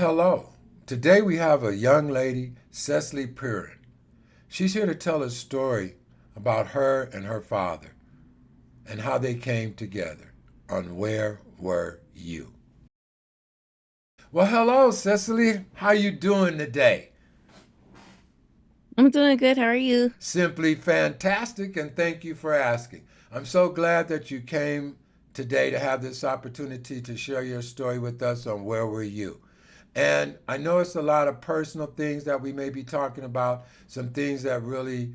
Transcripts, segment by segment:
hello. Today we have a young lady, Cecile Perrin. She's here to tell a story about her and her father and how they came together on Where Were You? Well, hello, Cecily. How you doing today? I'm doing good. How are you? Simply fantastic, and thank you for asking. I'm so glad that you came today to have this opportunity to share your story with us on Where Were You? And I know it's a lot of personal things that we may be talking about, some things that really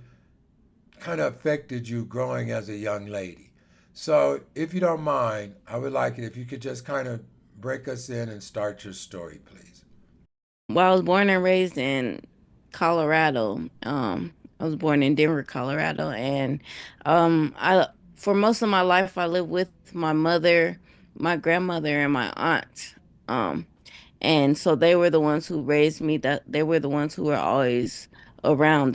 kind of affected you growing as a young lady. So, if you don't mind, I would like it if you could just kind of break us in and start your story, please. Well, I was born and raised in Colorado. I was born in Denver, Colorado, and I for most of my life I lived with my mother, my grandmother, and my aunt. Um, and so they were the ones who raised me. That they were the ones who were always around.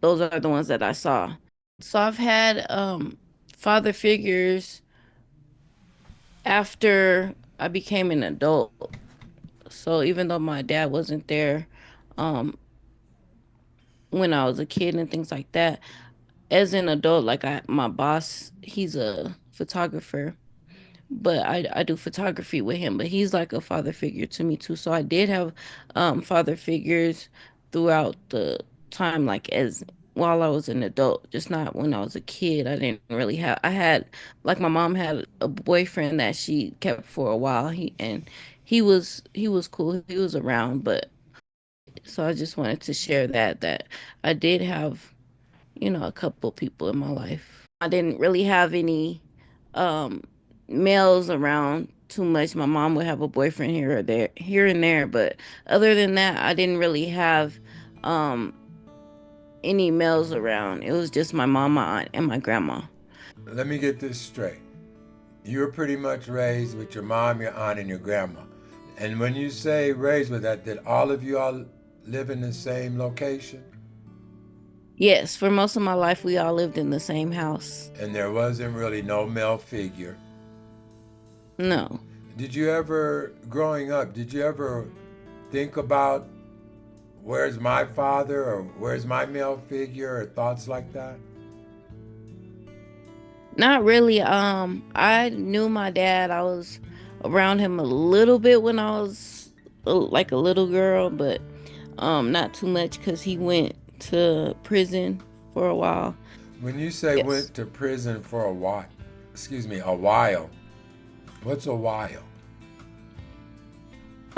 Those are the ones that I saw. So I've had father figures after I became an adult. So even though my dad wasn't there um when I was a kid and things like that, as an adult, like my boss, he's a photographer, but I do photography with him, but he's like a father figure to me too. So I did have father figures throughout the time, like as while I was an adult, just not when I was a kid. I didn't really have I had like my mom had a boyfriend that she kept for a while. He was cool. He was around, but so I just wanted to share that I did have, a couple people in my life. I didn't really have any um males around too much. My mom would have a boyfriend here and there, but other than that, I didn't really have um any males around. It was just my mom, my aunt, and my grandma. Let me get this straight. You were pretty much raised with your mom, your aunt, and your grandma. And when you say raised with that, did all of you all live in the same location? Yes, for most of my life we all lived in the same house. And there wasn't really no male figure. No. Did you ever, growing up, did you ever think about where's my father or where's my male figure or thoughts like that? Not really. I knew my dad. I was around him a little bit when I was like a little girl, but not too much because he went to prison for a while. When you say Yes. went to prison for a while, excuse me, a while, what's a while?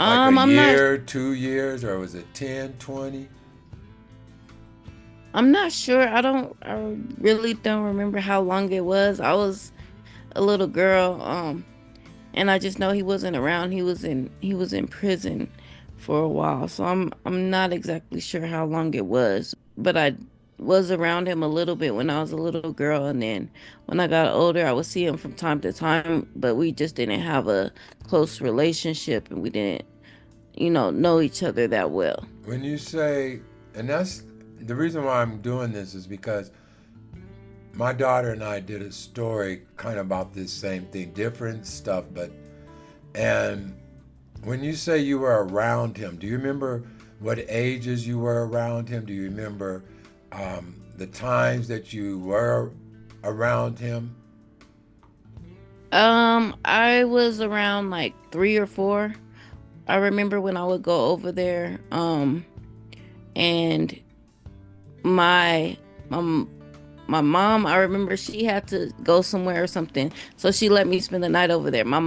Like a I'm not. year, 2 years, or was it 10, 20? I'm not sure. I really don't remember how long it was. I was a little girl. And I just know he wasn't around. He was in prison for a while. So I'm not exactly sure how long it was, but I was around him a little bit when I was a little girl, and then when I got older, I would see him from time to time, but we just didn't have a close relationship and we didn't, know each other that well. When you say, and that's the reason why I'm doing this is because my daughter and I did a story kind of about this same thing, different stuff, but, and when you say you were around him, do you remember what ages you were around him? Do you remember the times that you were around him? I was around like 3 or 4. I remember when I would go over there, and my my my mom, I remember she had to go somewhere or something, so she let me spend the night over there. My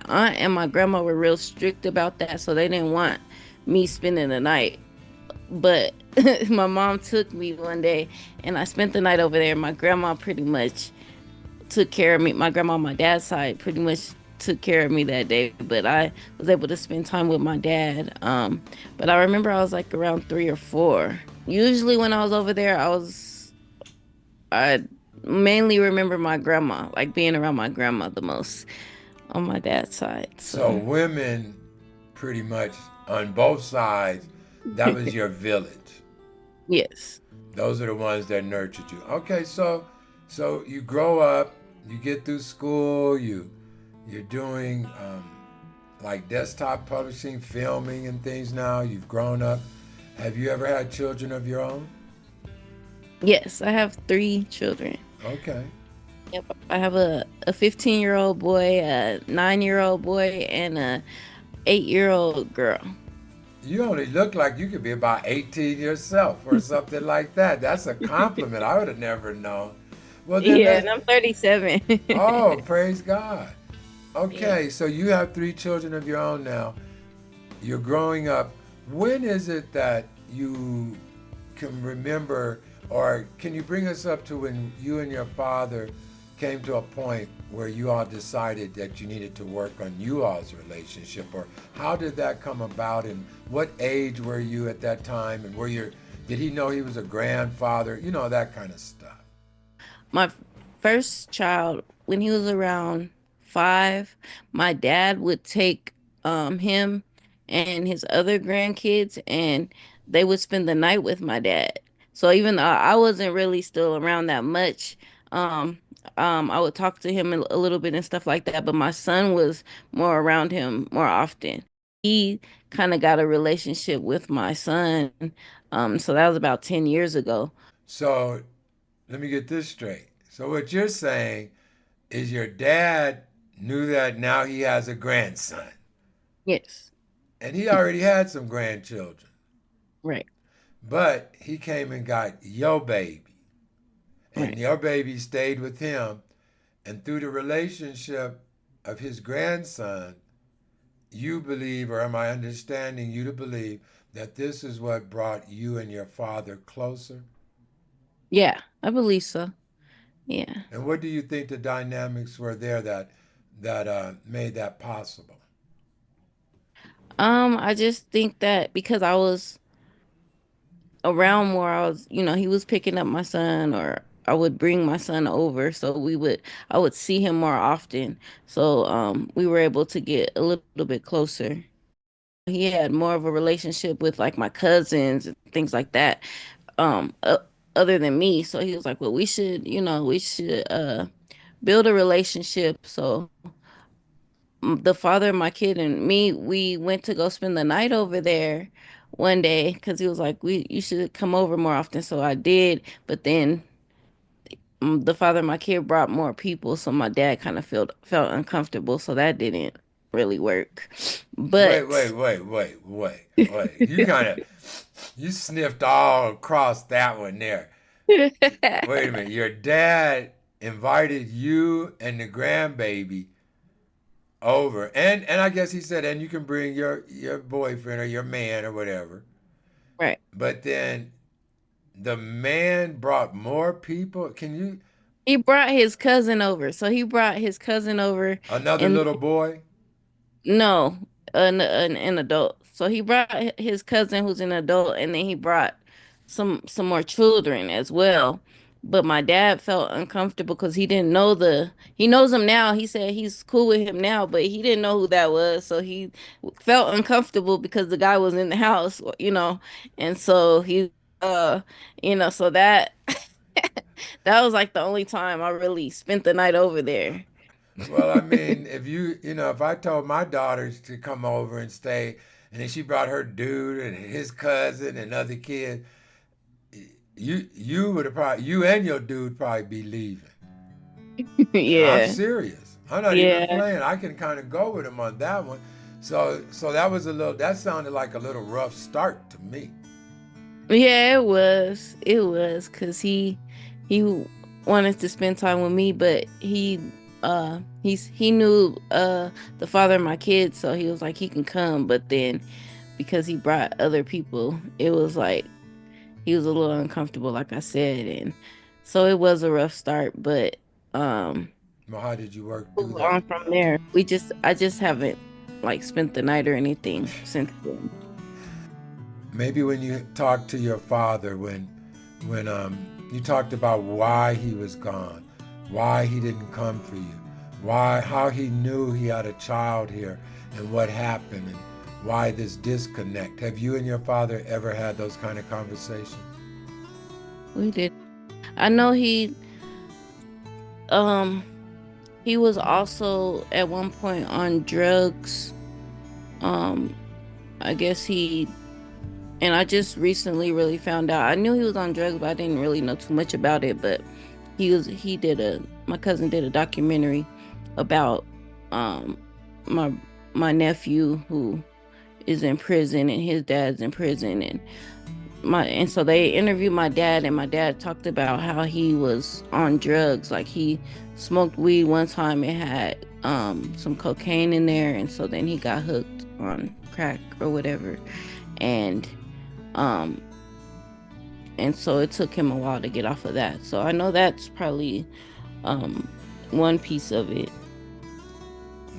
aunt and my grandma were real strict about that, so they didn't want me spending the night. But my mom took me one day, and I spent the night over there. My grandma pretty much took care of me. My grandma on my dad's side pretty much took care of me that day, but I was able to spend time with my dad. But I remember I was like around 3 or 4. Usually when I was over there, I mainly remember my grandma, like being around my grandma the most on my dad's side. So So, women, pretty much on both sides, that was your village. yes. Those are the ones that nurtured you. Okay, so you grow up, you get through school, you're doing like desktop publishing, filming, and things now. You've grown up. Have you ever had children of your own? Yes, I have 3 children. Okay. Yep, I have a 15-year-old boy, a 9-year-old boy, and a 8-year-old girl. You only look like you could be about 18 yourself or something like that. That's a compliment. I would have never known. Well, then Yeah, let's. and I'm 37. Oh, praise God. Yeah. Okay, so you have 3 children of your own now. You're growing up. When is it that you can remember, or can you bring us up to when you and your father came to a point where you all decided that you needed to work on you all's relationship, or how did that come about, and what age were you at that time, and did he know he was a grandfather, that kind of stuff? My first child, when he was around 5, my dad would take him and his other grandkids, and they would spend the night with my dad. So even though I wasn't really still around that much, um, I would talk to him a little bit and stuff like that. But my son was more around him more often. He kind of got a relationship with my son. So that was about 10 years ago. So let me get this straight. So what you're saying is your dad knew that now he has a grandson, Yes. and he already had some grandchildren, Right. but he came and got your baby, and Right. your baby stayed with him, and through the relationship of his grandson, you believe, or am I understanding you to believe, that this is what brought you and your father closer? Yeah, I believe so. Yeah. And what do you think the dynamics were there that made that possible? I just think that because I was around more, he was picking up my son, or I would bring my son over, so I would see him more often. So we were able to get a little bit closer. He had more of a relationship with like my cousins and things like that. Um uh, Other than me. So he was like, "Well, we should build a relationship." So the father of my kid and me, we went to go spend the night over there one day because he was like, you should come over more often. So I did, but then the father of my kid brought more people, so my dad kind of felt uncomfortable, so that didn't really work. Wait, But wait, wait, wait, wait, wait. You sniffed all across that one there. Wait a minute. Your dad invited you and the grandbaby over, and I guess he said, and you can bring your boyfriend or your man or whatever. right. But then the man brought more people. Can you He brought his cousin over. So he brought his cousin over another and little boy? no, an adult. So he brought his cousin who's an adult, and then he brought some more children as well. But my dad felt uncomfortable because he knows him now. He said he's cool with him now, but he didn't know who that was. So he felt uncomfortable because the guy was in the house. And so uh, so that that was like the only time I really spent the night over there. Well, I mean, if I told my daughters to come over and stay, and then she brought her dude and his cousin and other kid, you would have probably you and your dude probably be leaving. I'm Yeah. serious. I'm not even Yeah. playing. I can kind of go with him on that one. So that sounded like a little rough start to me. Yeah, it was. It was because he wanted to spend time with me, but he knew the father of my kids, so he was like he can come, but then because he brought other people, it was like he was a little uncomfortable, like I said, and so it was a rough start, but um Well, how did you work through move that? on from there. I just haven't like spent the night or anything since then. Maybe when you talked to your father, when you talked about why he was gone, why he didn't come for you, how he knew he had a child here, and what happened, and why this disconnect. Have you and your father ever had those kind of conversations? We did. I know um he was also at one point on drugs. Um, I guess he and I just recently really found out. I knew he was on drugs, but I didn't really know too much about it. But he did a my cousin did a documentary about um my my nephew who is in prison and his dad's in prison and so they interviewed my dad and my dad talked about how he was on drugs. Like he smoked weed one time, it had some cocaine in there, and so then he got hooked on crack or whatever. And um and so it took him a while to get off of that. So I know that's probably um one piece of it.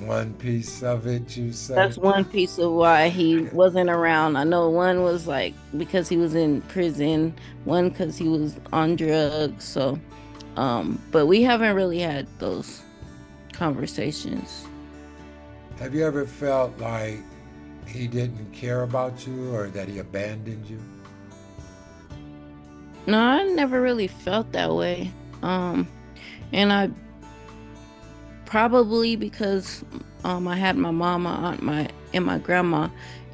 One piece of it, you say? That's one piece of why he wasn't around. I know one was like because he was in prison, one because he was on drugs. So, but we haven't really had those conversations. Have you ever felt like he didn't care about you or that he abandoned you? No, I never really felt that way. Um, and I probably because I had my mom, my aunt, and my grandma,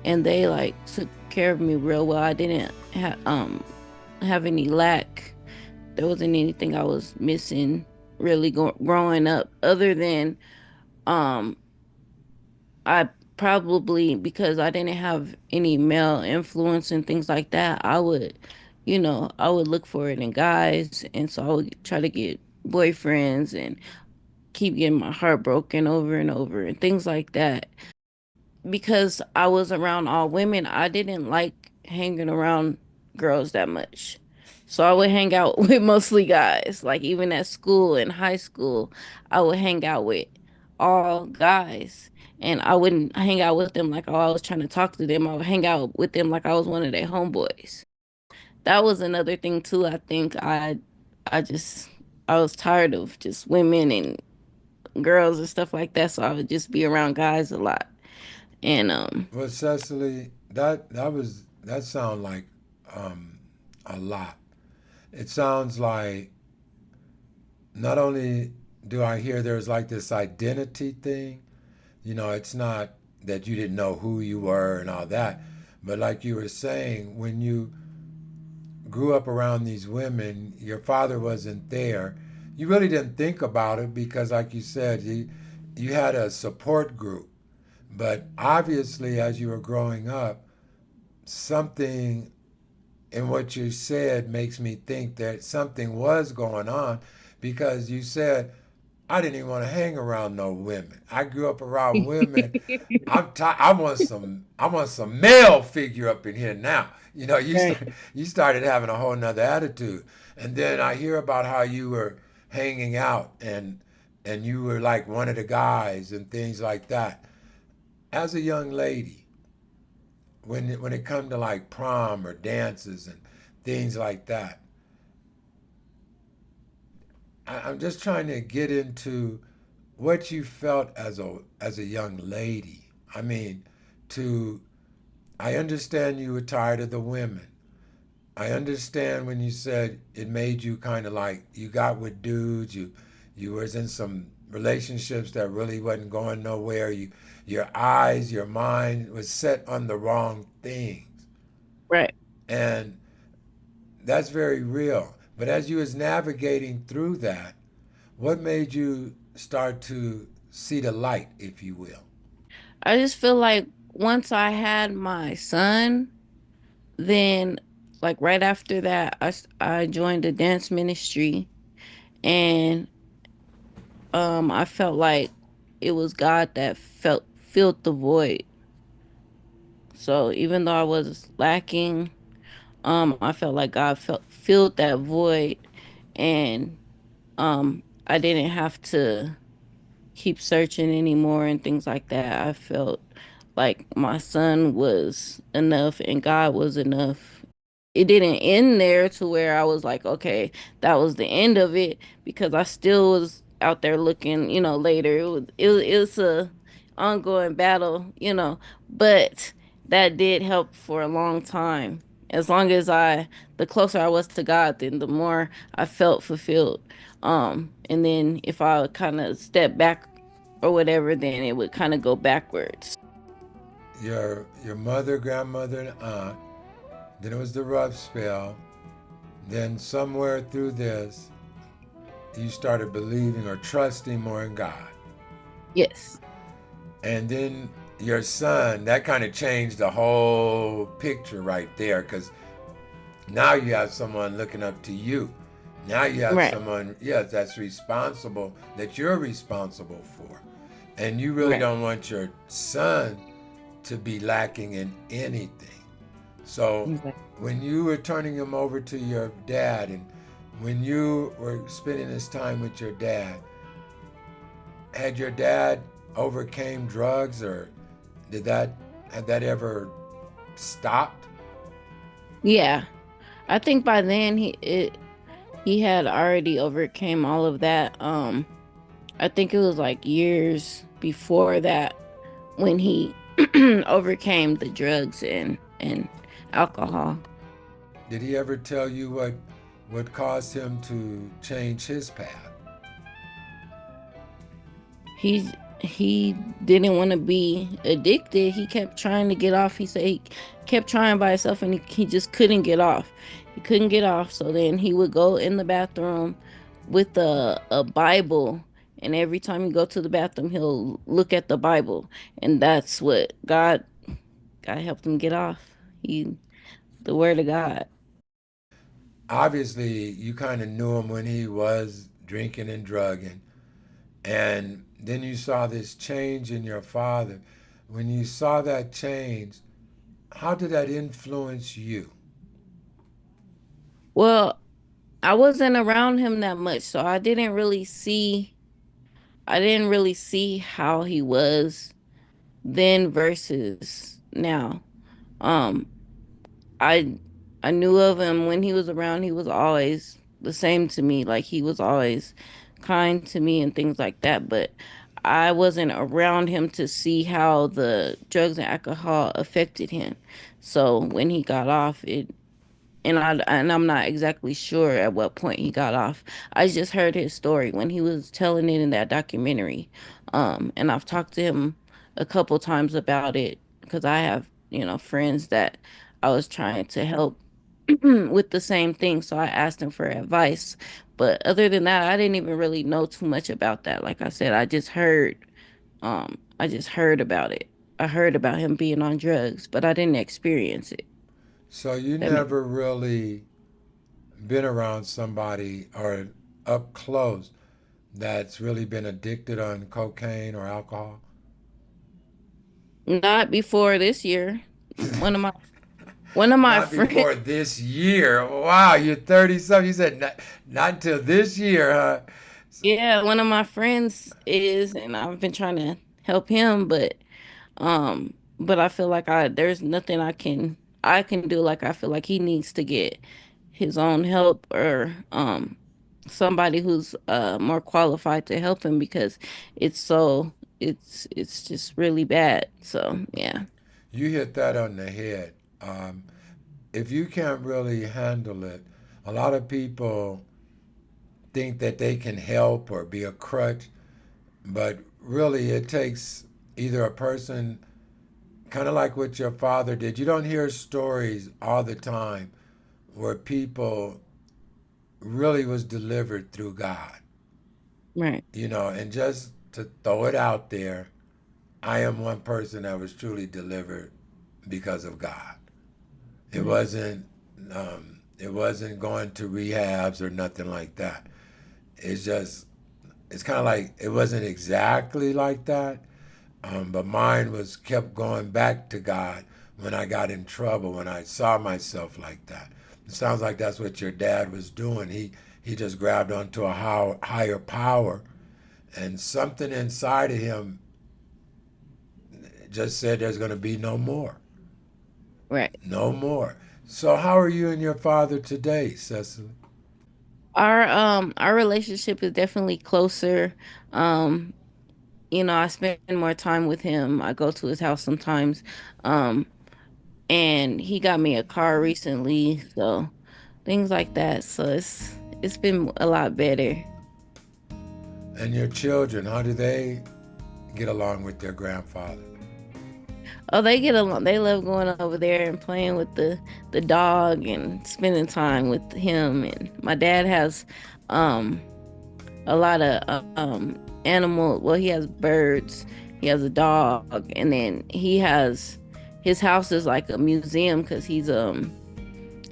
and they like took care of me real well. I didn't have any lack. There wasn't anything I was missing really growing up other than um I probably because I didn't have any male influence and things like that, I would look for it in guys, and so I would try to get boyfriends and keep getting my heart broken over and over and things like that. Because I was around all women, I didn't like hanging around girls that much. So I would hang out with mostly guys. Like even at school in high school, I would hang out with all guys. And I wouldn't hang out with them like, oh, I was trying to talk to them. I would hang out with them like I was one of their homeboys. That was another thing too. I think I just I was tired of just women and girls and stuff like that. So I would just be around guys a lot. And Well, Cecily, that sound like um, a lot. It sounds like not only do I hear there's like this identity thing, it's not that you didn't know who you were and all that, but like you were saying, when you grew up around these women, your father wasn't there. You really didn't think about it because, like you said, you had a support group. But obviously, as you were growing up, something in what you said makes me think that something was going on because you said, I didn't even want to hang around no women. I grew up around women. I want some male figure up in here now. right. You started having a whole nother attitude. And then I hear about how you were hanging out and you were like one of the guys and things like that. As a young lady, when it come to like prom or dances and things like that, I'm just trying to get into what you felt as a young lady. I mean, to I understand you were tired of the women. I understand when you said it made you kind of like you got with dudes, you was in some relationships that really wasn't going nowhere. Your eyes, your mind was set on the wrong things. Right. And that's very real. But as you was navigating through that, what made you start to see the light, if you will? I just feel like once I had my son, then like right after that, I joined the dance ministry, and I felt like it was God that filled the void. So even though I was lacking, I felt like God filled that void, and I didn't have to keep searching anymore and things like that. I felt like my son was enough and God was enough. It didn't end there to where I was like, okay, that was the end of it because I still was out there looking, later. It was a ongoing battle, but that did help for a long time. As long as the closer I was to God, then the more I felt fulfilled. And then if I kind of step back or whatever, then it would kind of go backwards. your mother, grandmother, and aunt. Then it was the rough spell. Then somewhere through this, you started believing or trusting more in God. Yes. And then your son, that kind of changed the whole picture right there, because now you have someone looking up to you. Now you have Right. someone, yes, that's responsible, that you're responsible for. And you really Right. don't want your son to be lacking in anything. So Exactly. when you were turning him over to your dad, and when you were spending this time with your dad, had your dad overcame drugs, or did that had that ever stopped? Yeah. I think by then he had already overcame all of that. I think it was like years before that when he overcame the drugs and alcohol. Did he ever tell you what caused him to change his path? He didn't want to be addicted. He kept trying to get off. He said he kept trying by himself and he just couldn't get off. He couldn't get off. So then he would go in the bathroom with a Bible, and every time he go to the bathroom, he'll look at the Bible, and that's what God helped him get off. He the word of God. Obviously, you kind of knew him when he was drinking and drugging, and then you saw this change in your father. When you saw that change, how did that influence you? Well, I wasn't around him that much, so I didn't really see how he was then versus now. Um, I I knew of him when he was around. He was always the same to me. Like he was always kind to me and things like that. But I wasn't around him to see how the drugs and alcohol affected him. So when he got off, I'm not exactly sure at what point he got off. I just heard his story when he was telling it in that documentary. And I've talked to him a couple times about it because I have, friends that I was trying to help with the same thing. So I asked him for advice. But other than that, I didn't even really know too much about that. Like I said, I just heard about it. I heard about him being on drugs, but I didn't experience it. So you That makes never really been around somebody or up close that's really been addicted on cocaine or alcohol? Not before this year. One of my one of my Not friends, before this year. Wow, you're 30 something. You said not until this year, huh? yeah, one of my friends is, and I've been trying to help him, but I feel like I there's nothing I can do. Like I feel like he needs to get his own help or somebody who's more qualified to help him because it's just really bad. So yeah. You hit that on the head. Um, if you can't really handle it, a lot of people think that they can help or be a crutch, but really it takes either a person, kind of like what your father did. You don't hear stories all the time where people really was delivered through God, Right. and just to throw it out there, I am one person that was truly delivered because of God. It Right. wasn't it wasn't going to rehabs or nothing like that. It's just it's kind of like it wasn't exactly like that, but mine was kept going back to God when I got in trouble, when I saw myself like that. It sounds like that's what your dad was doing. He just grabbed onto a higher power, and something inside of him just said there's going to be no more. Right. No more. So how are you and your father today, Cecily? Our relationship is definitely closer. Um, I spend more time with him. I go to his house sometimes. Um, and he got me a car recently, so things like that. So it's been a lot better. And your children, how do they get along with their grandfather? Oh, they get along. They love going over there and playing with the dog and spending time with him. And my dad has um a lot of animal. Well, he has birds. He has a dog, and then he has his house is like a museum because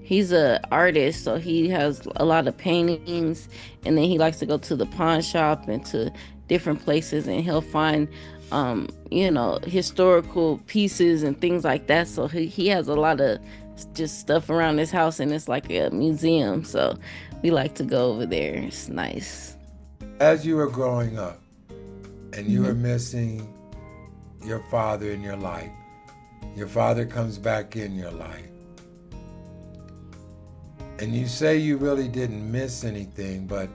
he's a artist, so he has a lot of paintings, and then he likes to go to the pawn shop and to different places, and he'll find historical pieces and things like that. So he has a lot of just stuff around his house, and it's like a museum. So we like to go over there. It's nice. As you were growing up and you were Hmm. missing your father in your life, your father comes back in your life, and you say you really didn't miss anything, but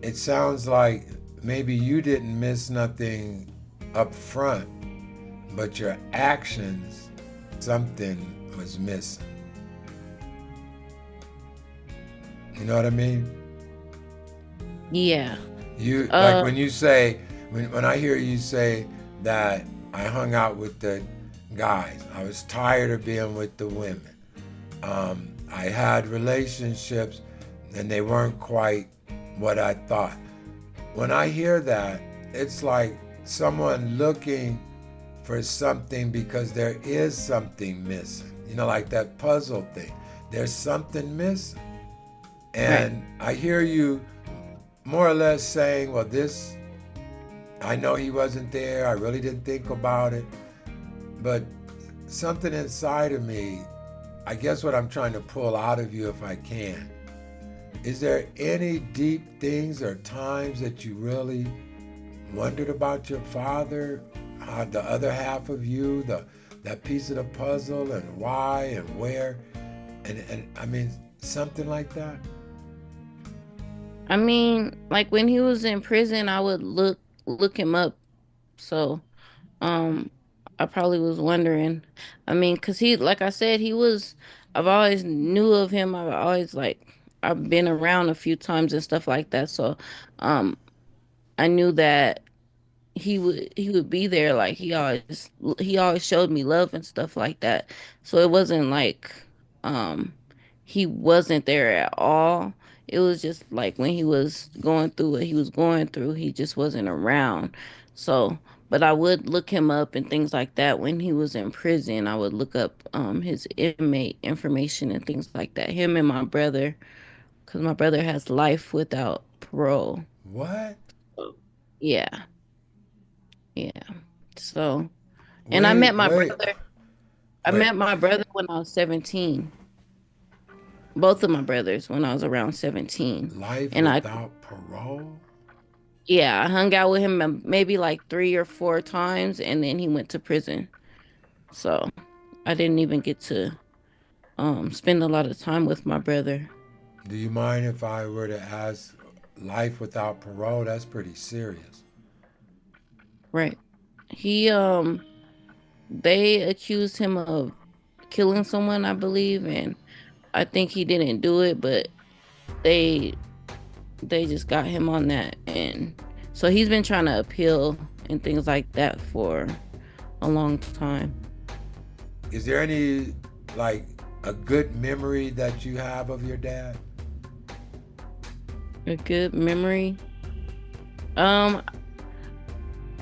it sounds like maybe you didn't miss nothing up front, but your actions, something was missing. You know what I mean? Yeah. You like Uh, when you say when I hear you say that I hung out with the guys. I was tired of being with the women. I had relationships and they weren't quite what I thought. When I hear that, it's like someone looking for something because there is something missing. You know, like that puzzle thing. There's something missing. right. And I hear you more or less saying, well, this, I know he wasn't there. I really didn't think about it. But something inside of me, I guess what I'm trying to pull out of you if I can, is there any deep things or times that you really wondered about your father, how the other half of you, that piece of the puzzle, and why and where, and I mean something like that? I mean, like when he was in prison, I would look him up. So, um, I probably was wondering. I mean, cause he, like I said, he was. I've always knew of him. I've always I've been around a few times and stuff like that. So, um, I knew that he would be there. Like he always showed me love and stuff like that. So it wasn't like um he wasn't there at all. It was just like when he was going through what he was going through, he just wasn't around. So but I would look him up and things like that. When he was in prison, I would look up his inmate information and things like that, him and my brother, because my brother has life without parole. What? So, yeah. Yeah. So, and Wait, wait, I wait. met my brother when I was 17. Both of my brothers when I was around 17. Life And without parole? yeah, I hung out with him maybe like 3 or 4 times, and then he went to prison. So, I didn't even get to spend a lot of time with my brother. Do you mind if I were to ask life without parole? That's pretty serious. Right. He they accused him of killing someone, I believe, and I think he didn't do it, but they they just got him on that, and so he's been trying to appeal and things like that for a long time. Is there any, like, a good memory that you have of your dad? A good memory. um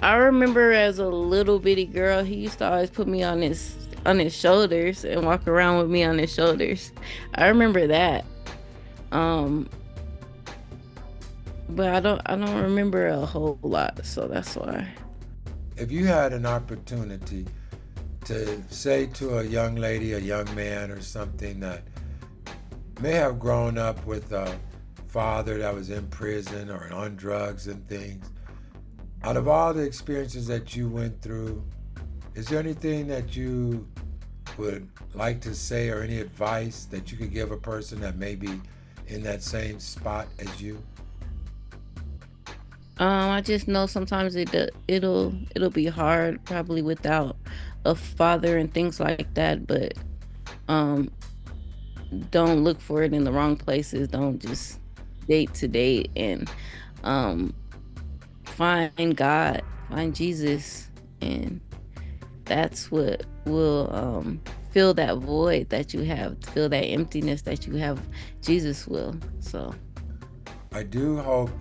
I remember as a little bitty girl, he used to always put me on his shoulders and walk around with me on his shoulders. I remember that. um but I don't remember a whole lot, so that's why. If you had an opportunity to say to a young lady, a young man, or something that may have grown up with a father that was in prison or on drugs and things, out of all the experiences that you went through, is there anything that you would like to say or any advice that you could give a person that may be in that same spot as you? I just know sometimes it'll be hard probably without a father and things like that, but um don't look for it in the wrong places. Don't just date to date, and um find God, find Jesus, and That's what will fill that void that you have, fill that emptiness that you have. Jesus will. So I do hope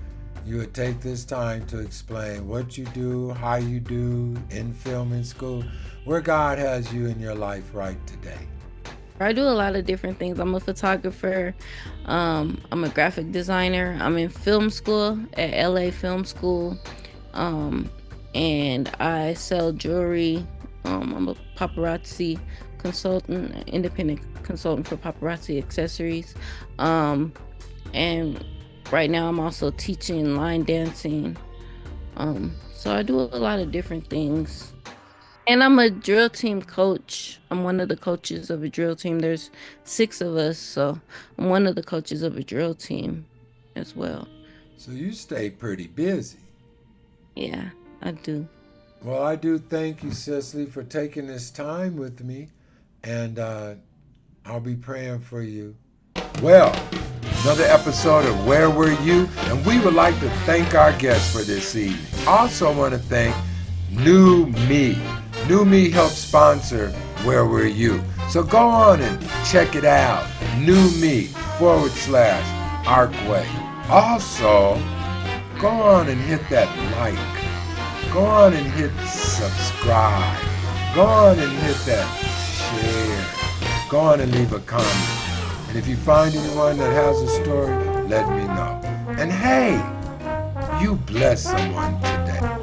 you would take this time to explain what you do, how you do in film in school, where God has you in your life right today. I do a lot of different things. I'm a photographer. I'm a graphic designer. I'm in film school at LA Film School. Um, and I sell jewelry. I'm a paparazzi consultant, an independent consultant for paparazzi accessories. Um, and right now I'm also teaching line dancing. So I do a lot of different things. And I'm a drill team coach. I'm one of the coaches of a drill team. There's 6 of us, so I'm one of the coaches of a drill team as well. So you stay pretty busy. Yeah, I do. Well, I do thank you, Cecily, for taking this time with me, and I'll be praying for you. Well, another episode of Where Were You? And we would like to thank our guests for this evening. Also want to thank New Me. New Me helps sponsor Where Were You? So go on and check it out. New Me /Arkway. Also, go on and hit that like. Go on and hit subscribe. Go on and hit that share. Go on and leave a comment. And if you find anyone that has a story, let me know. And hey, you bless someone today.